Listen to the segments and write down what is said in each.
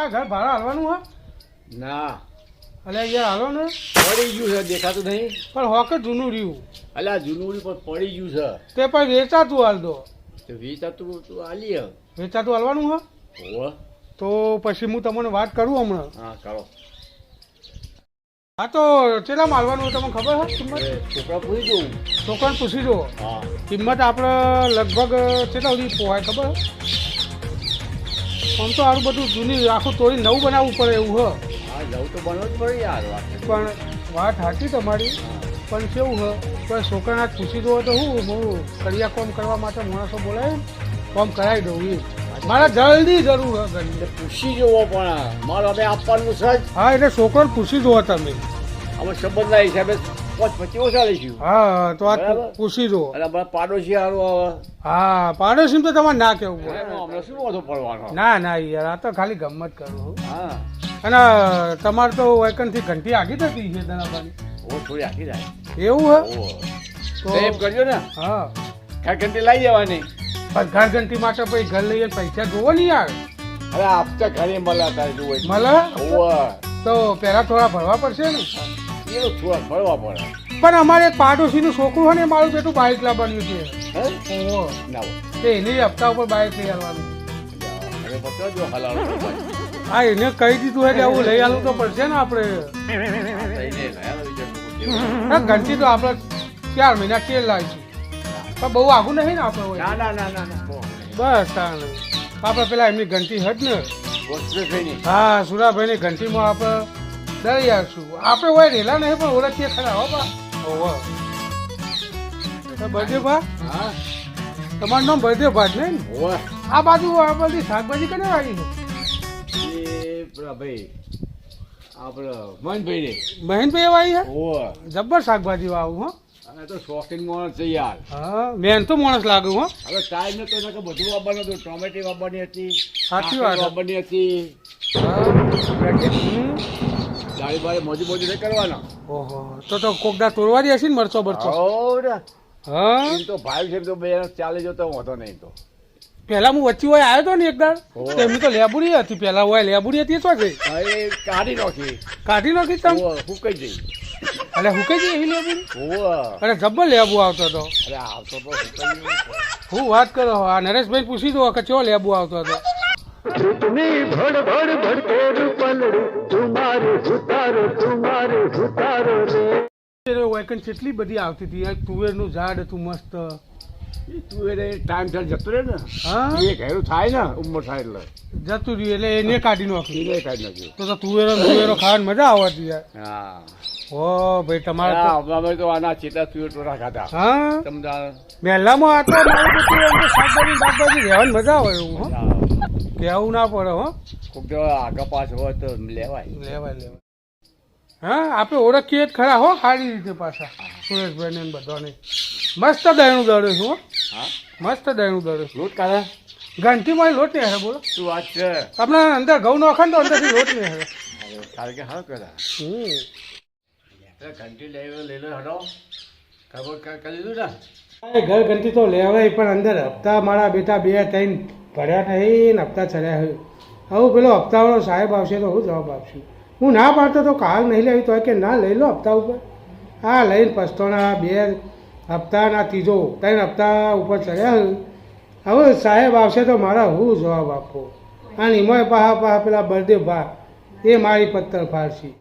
તમારા ઘર ભાડા હાલવાનું હા ના અલે યાર હાલો ને પડી ગયું છે દેખાતું નહીં પણ હોકે જૂનું રહ્યું અલ્યા જૂનું પણ પડી ગયું છે તે પછી વેચાતું હાલ દો તો વેચાતું તું આલી હવે વેચાતું હાલવાનું હા હોવે તો પછી હું તમને વાત કરું હમણાં હા કરો હા તો કેટલામાં હાલવાનું હોય તમને ખબર છે કિંમત છોકરા પૂરી જવું છોકરાને પૂછી જુઓ હા કિંમત આપણે લગભગ કેટલા સુધી પોહાય ખબર આમ તો આવું બધું જૂની આખું તોડી નવું બનાવવું પડે એવું હ હા જવું તો બનવું જ પડે યાર વાત પણ વાત સાચી તમારી પણ કેવું હ કોઈ છોકરાને આજ પૂછી દો તો હું કડિયા કોમ કરવા માટે માણસો બોલાય કોમ કરાવી દઉં એ મારે જલ્દી જરૂર હ ઘરની પૂછી જવો પણ મારે હવે આપવાનું છે જ હા એટલે છોકરાને પૂછી જુઓ તમે અમે સંબંધના હિસાબે 5-25 ઓછા લઈશું હા તો આજ બરાબર. પૂછી જુઓ અને આપણા પાડોશી હારું આવે હા પાડોશી તો તમારે ના કહેવું પડે અમને શું વાંધો પડવાનો ના ના યાર આ તો ખાલી ગમત કરું છું હા અને તમારે તો વેકનથી ઘંટી આગી થતી છે દનાભાઈ ઓ થોડી આખી જાય એવું હે ઓ તો સેવ કરજો ને હા ઘંટી લઈ જવાની પણ ઘર ઘંટી માટે પછી ઘર લઈને પૈસા જોવો નહીં યાર અરે આપતા ઘરે મળે તારે જોવું મળે ઓવા તો પહેલા થોડા ભરવા પડશે ને એનું થોડા ભરવા પડે પણ અમારે એક પાડોશીનું છોકરું હોય ને મારું બેટું બાઇક લાવવાનું છે હે ઓહો ના હોય. તે એની હપ્તા ઉપર બાઇક લઈ આવવાનું હવે બતાવજો હલાલો હા એને કહી દીધું એટલે આવું લઈ આવવું તો પડશે ને આપણે હા, ઘંટી તો આપણે 4 મહિના તેલ લાવીશું પણ બહુ આઘું નહીં ને આપણે હોય ના ના ના ના ના બસ તાણ આપણે પેલા એમની ઘંટી હટ ને વસ્તુ થઈ નહીં હા સુરાભાઈની ઘંટીમાં આપણે દળી આવશું આપણે હોય રેલા નહીં પણ ઓળખીએ ખરા હો બા ઓહો બળદેવ ભા હા તમારું નામ બળદેવ ભા જ નહીં ને ઓવા આ બાજુ આ બધી શાકભાજી કને આવી છે એ પેલા ભાઈ આપણે મનભાઈ ને મહેનભાઈ આવી છે ઓવા જબ્બર શાકભાજી વાવું હો અને તો શોખીન માણસ છે યાર હા મેન તો માણસ લાગુ હો હવે ટાઈમ નતો ને કે બધું વાપરવાનું હતું ટોમેટી વાપરવાની હતી સાચી વાત. વાપરવાની હતી હા. હમ. દાળી બાળી મોજી નહીં કરવાના ઓહો તો કોકદા તોડવાની હશે ને મરચો બરચો હા એમ તો ભાઈ છે તો બે ચાલે જતો વાંધો નહીં તો પેલા હું વચ્ચે હોય આવ્યો હતો ને એકદાર ઓહો. એમની તો લેબુડી હતી પેલા હોય લેબુડી હતી તો ગઈ હવે કાઢી નાખી કાઢી નાખી તમે ફૂકાઈ જઈ એટલે હુકાઈ ગઈ એવી લેબુડી ઓવા અરે જબ્બર લેબુ આવતો હતો અરે આવતો તો ફૂકાઈ ગયું. હું વાત કરો આ નરેશભાઈ પૂછી દો કે ચો લેબુ આવતો હતો કેટલી બધી આવતી હતી તુવેર નું ઝાડ હતું મસ્ત એ તું એને ટાઈમ ચાલ જતો રહે ને હા એ ઘેરું થાય ને ઉંમર થાય એટલે જતું રહ્યું એટલે એને કાઢી નાખ્યું એને કાઢી નાખ્યું તો તુવેરો ખાવાની મજા આવતી યાર હા ઓ ભાઈ તમારે તો અમે તો આના ચેતા તુવેર ટોરા ખાધા હા તમને મહેલામાં આ તો મારું બધું એમ તો શાકભાજી બાકભાજી રહેવાની મજા આવે એવું હો કહેવું ના પડે હો કોક જો આગળ પાછ હોય તો લેવાય લેવાય હા આપણે ઓળખીએ જ ખરા હો સારી રીતે પાછા સુરેશભાઈ ને બધાને મસ્ત દહીણું દળે છું હો હા મસ્ત દહીણું દળે છું લોટ કાઢે ઘંટીમાં લોટ નહીં હે બોલો શું વાત છે આપણે અંદર ઘઉં નાખે ને તો અંદરથી લોટ નહીં હે કારણ કે હા કરા ઘંટી લઈ લો હટો ખબર કરી લીધું ને ઘર ઘંટી તો લેવાય પણ અંદર હપ્તા મારા બેટા 2-3 ભર્યા નહીં ને હપ્તા ચડ્યા હવે પેલો હપ્તાવાળો સાહેબ આવશે તો હું જવાબ આપશું હું ના પાડતો તો કાલ નહીં લેવી તો કે ના લઈ લો હપ્તા ઉપર હા લઈને પસ્તાણા 2 હપ્તાના 3 હપ્તા ઉપર ચડ્યા હવે સાહેબ આવશે તો મારા હું જવાબ આપવો અને એમાં પાહા પેલા બળદેવ ભા એ મારી પત્તર ફાડશી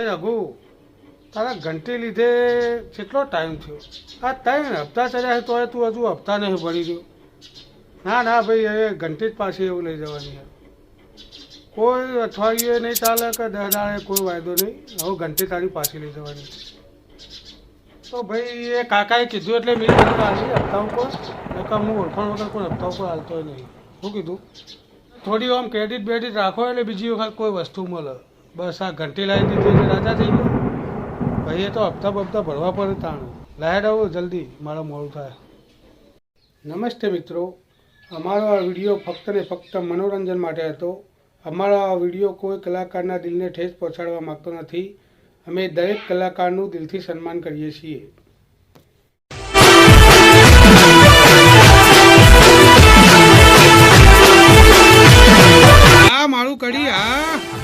રઘુ તારા ઘંટી લીધે કેટલો ટાઈમ થયો આ 3 હપ્તા ચડ્યા તો તું હજુ હપ્તા નહીં ભરી રહ્યો ના ભાઈ હવે ઘંટી જ પાછી એવું લઈ જવાની કોઈ અઠવાડિયે નહીં ચાલે કે 10 દાડે કોઈ વાયદો નહીં. હવે ઘંટી તારી પાછી લઈ જવાની. તો ભાઈ એ કાકાએ કીધું એટલે મેં કીધું હાલી હપ્તા ઉપર, નકર હું ઓળખાણ વગર કોઈ હપ્તા ઉપર હાલતો નહીં. શું કીધું? થોડી આમ ક્રેડિટ બેડિટ રાખો એટલે બીજી વખત કોઈ વસ્તુ મળે. બસ આ ઘંટી લાવી દીધી એટલે રાજા થઈ ગયો. ભાઈ એ તો હપ્તા બપ્તા ભરવા પડે તાણ. લાહેડ આવો જલ્દી, મારે મોડું થાય. નમસ્તે મિત્રો, અમારો આ વિડીયો ફક્ત ને ફક્ત મનોરંજન માટે હતો. અમારો આ વિડીયો કોઈ કલાકારના દિલને ઠેસ પહોંચાડવા માગતો નથી. અમે દરેક કલાકારનું દિલથી સન્માન કરીએ છીએ. આ મારું કડી, હા.